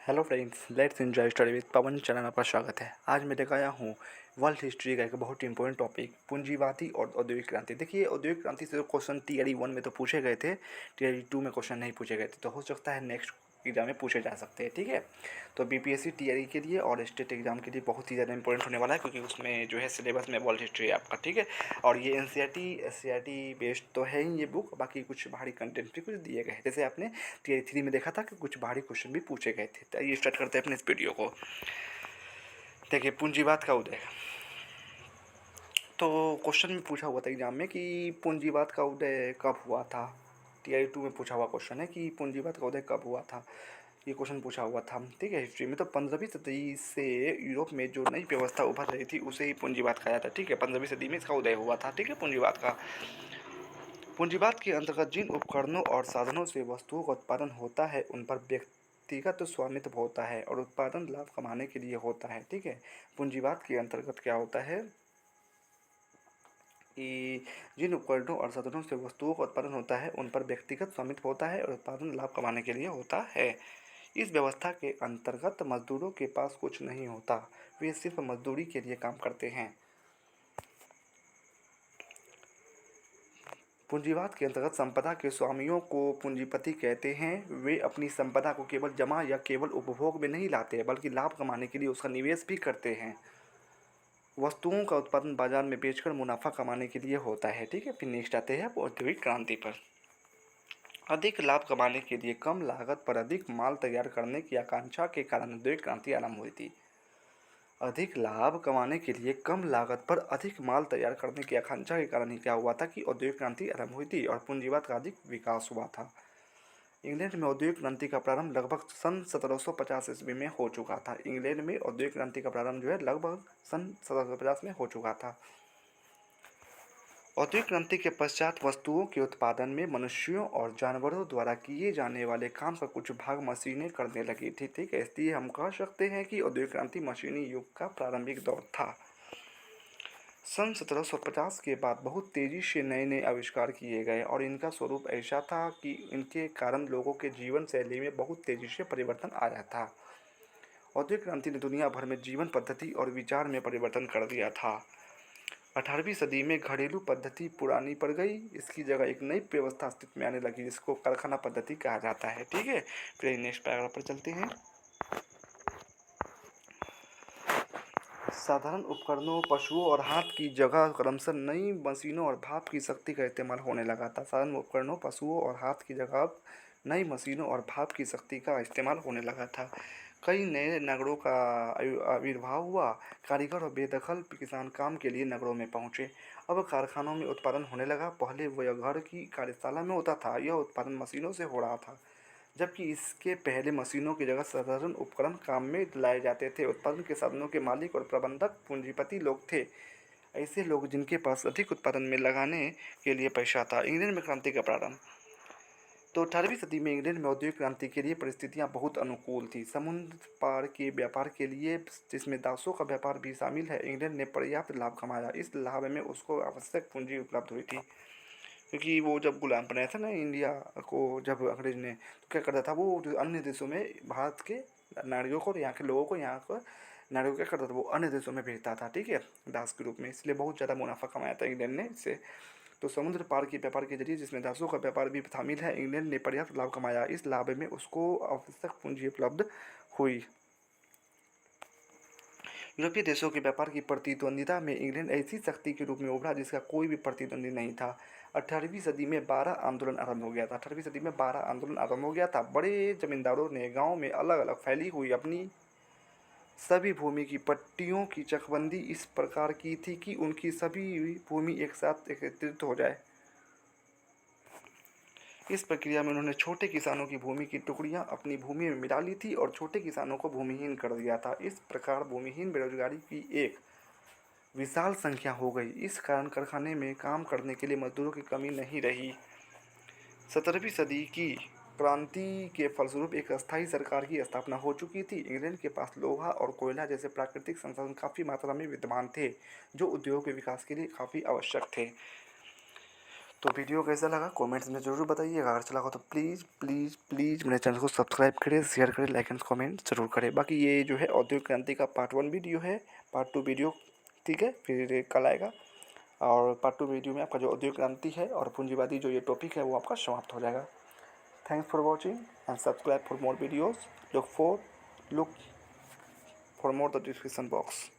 Hello friends, let's enjoy study with Pawan channel आपका स्वागत है। आज मैं लेकर आया हूँ वर्ल्ड हिस्ट्री का एक बहुत इंपॉर्टेंट टॉपिक पूंजीवादी और औद्योगिक क्रांति। देखिए, औद्योगिक क्रांति से क्वेश्चन टीआरई 1 में तो पूछे गए थे, टीआरई 2 में क्वेश्चन नहीं पूछे गए थे, तो हो सकता है नेक्स्ट एग्जाम में पूछे जा सकते हैं। ठीक है, तो बीपीएससी टीआरई के लिए और स्टेट एग्जाम के लिए बहुत ही ज़्यादा इंपॉर्टेंट होने वाला है, क्योंकि उसमें जो है सिलेबस में वर्ल्ड हिस्ट्री है आपका। ठीक है, और ये एनसीईआरटी बेस्ड तो है ही ये बुक, बाकी कुछ बाहरी कंटेंट भी कुछ दिए गए हैं। जैसे आपने टीआरई 3 में देखा था कि कुछ बाहरी क्वेश्चन भी पूछे गए थे। तो ये स्टार्ट करते हैं अपने इस वीडियो को। देखिए, पूंजीवाद का उदय। तो क्वेश्चन में पूछा हुआ था एग्जाम में कि पूंजीवाद का उदय कब हुआ था। टीआई 2 में पूछा हुआ क्वेश्चन है कि पूंजीवाद का उदय कब हुआ था। ये क्वेश्चन पूछा हुआ था। ठीक है, हिस्ट्री में तो 15वीं सदी से यूरोप में जो नई व्यवस्था उभर रही थी उसे ही पूंजीवाद कहा जाता है। ठीक है, 15वीं सदी में इसका उदय हुआ था। ठीक है, पूंजीवाद का। पूंजीवाद के अंतर्गत जिन उपकरणों और साधनों से वस्तुओं का उत्पादन होता है उन पर व्यक्तिगत स्वामित्व होता है और उत्पादन लाभ कमाने के लिए होता है। ठीक है, पूंजीवाद के अंतर्गत क्या होता है कि जिन उपकरणों और साधनों से वस्तुओं का उत्पादन होता है उन पर व्यक्तिगत स्वामित्व होता है और उत्पादन लाभ कमाने के लिए होता है। इस व्यवस्था के अंतर्गत मजदूरों के पास कुछ नहीं होता, वे सिर्फ मजदूरी के लिए काम करते हैं। पूंजीवाद के अंतर्गत संपदा के स्वामियों को पूंजीपति कहते हैं। वे अपनी संपदा को केवल जमा या केवल उपभोग में नहीं लाते, बल्कि लाभ कमाने के लिए उसका निवेश भी करते हैं। वस्तुओं का उत्पादन बाजार में बेचकर मुनाफा कमाने के लिए होता है। ठीक है, फिर नेक्स्ट आते हैं औद्योगिक क्रांति पर। अधिक लाभ कमाने के लिए कम लागत पर अधिक माल तैयार करने की आकांक्षा के कारण औद्योगिक क्रांति आरंभ हुई थी। अधिक लाभ कमाने के लिए कम लागत पर अधिक माल तैयार करने की आकांक्षा के कारण ही क्या हुआ था कि औद्योगिक क्रांति आरंभ हुई थी और पूंजीवाद का अधिक विकास हुआ था। इंग्लैंड में औद्योगिक क्रांति का प्रारंभ लगभग सन 1750 ईस्वी में हो चुका था। इंग्लैंड में औद्योगिक क्रांति का प्रारंभ जो है लगभग सन 1750 में हो चुका था। औद्योगिक क्रांति के पश्चात वस्तुओं के उत्पादन में मनुष्यों और जानवरों द्वारा किए जाने वाले काम का कुछ भाग मशीनें करने लगी थी। ठीक है, इसलिए हम कह सकते हैं कि औद्योगिक क्रांति मशीनी युग का प्रारंभिक दौर था। सन 1750 के बाद बहुत तेज़ी से नए नए आविष्कार किए गए और इनका स्वरूप ऐसा था कि इनके कारण लोगों के जीवन शैली में बहुत तेज़ी से परिवर्तन आया था। औद्योगिक क्रांति ने दुनिया भर में जीवन पद्धति और विचार में परिवर्तन कर दिया था। 18वीं सदी में घरेलू पद्धति पुरानी पड़ गई, इसकी जगह एक नई व्यवस्था अस्तित्व में आने लगी जिसको कारखाना पद्धति कहा जाता है। ठीक है, फिर नेक्स्ट पैराग्राफ पर चलते हैं। साधारण उपकरणों, पशुओं और हाथ की जगह क्रमशः नई मशीनों और भाप की शक्ति का इस्तेमाल होने लगा था। साधारण उपकरणों, पशुओं और हाथ की जगह अब नई मशीनों और भाप की शक्ति का इस्तेमाल होने लगा था। कई नए नगरों का आविर्भाव हुआ। कारीगर और बेदखल किसान काम के लिए नगरों में पहुंचे। अब कारखानों में उत्पादन होने लगा। पहले वह घर की कार्यशाला में होता था, यह उत्पादन मशीनों से हो रहा था, जबकि इसके पहले मशीनों की जगह साधारण उपकरण काम में लाए जाते थे। उत्पादन के साधनों के मालिक और प्रबंधक पूंजीपति लोग थे, ऐसे लोग जिनके पास अधिक उत्पादन में लगाने के लिए पैसा था। इंग्लैंड में क्रांति का प्रारंभ। तो 18वीं सदी में इंग्लैंड में औद्योगिक क्रांति के लिए परिस्थितियां बहुत अनुकूल थी। समुद्र पार के व्यापार के लिए, जिसमें दासों का व्यापार भी शामिल है, इंग्लैंड ने पर्याप्त लाभ कमाया। इस लाभ में उसको आवश्यक पूंजी उपलब्ध हुई थी, क्योंकि वो जब गुलाम बनाया था ना इंडिया को, जब अंग्रेज ने, तो क्या करता था वो अन्य देशों में भारत के नारियों को और यहाँ के लोगों को, यहाँ को नारियों को क्या करता था वो अन्य देशों में भेजता था। ठीक है, दास के रूप में, इसलिए बहुत ज़्यादा मुनाफा कमाया था इंग्लैंड ने इससे। तो समुद्र पार के व्यापार के जरिए, जिसमें दासों का व्यापार भी शामिल है, इंग्लैंड ने पर्याप्त लाभ कमाया। इस लाभ में उसको आवश्यक पूंजी उपलब्ध हुई। यूरोपीय देशों के व्यापार की प्रतिद्वंदिता में इंग्लैंड ऐसी शक्ति के रूप में उभरा जिसका कोई भी प्रतिद्वंदी नहीं था। 18वीं सदी में 12 आंदोलन आरंभ हो गया था। 18वीं सदी में 12 आंदोलन आरंभ हो गया था। बड़े जमींदारों ने गांव में अलग अलग फैली हुई अपनी सभी भूमि की पट्टियों की चकबंदी इस प्रकार की थी कि उनकी सभी भूमि एक साथ एकत्रित हो जाए। इस प्रक्रिया में उन्होंने छोटे किसानों की भूमि की टुकड़ियां अपनी भूमि में मिला ली थी और छोटे किसानों को भूमिहीन कर दिया था। इस प्रकार भूमिहीन बेरोजगारी की एक विशाल संख्या हो गई। इस कारण कारखाने में काम करने के लिए मजदूरों की कमी नहीं रही। 17वीं सदी की क्रांति के फलस्वरूप एक अस्थायी सरकार की स्थापना हो चुकी थी। इंग्लैंड के पास लोहा और कोयला जैसे प्राकृतिक संसाधन काफ़ी मात्रा में विद्यमान थे, जो उद्योग के विकास के लिए काफ़ी आवश्यक थे। तो वीडियो कैसा लगा कमेंट्स में ज़रूर बताइएगा। अगर अच्छा लगा तो प्लीज़ प्लीज़ प्लीज़ मेरे चैनल को सब्सक्राइब करें, शेयर करें, लाइक एंड कमेंट ज़रूर करें। बाकी ये जो है औद्योगिक क्रांति का पार्ट 1 वीडियो है, पार्ट 2 वीडियो ठीक है फिर कल आएगा। और पार्ट 2 वीडियो में आपका जो औद्योगिक क्रांति है और पूंजीवादी जो ये टॉपिक है वो आपका समाप्त हो जाएगा। Thanks for watching and subscribe for more videos. Look for more the description box.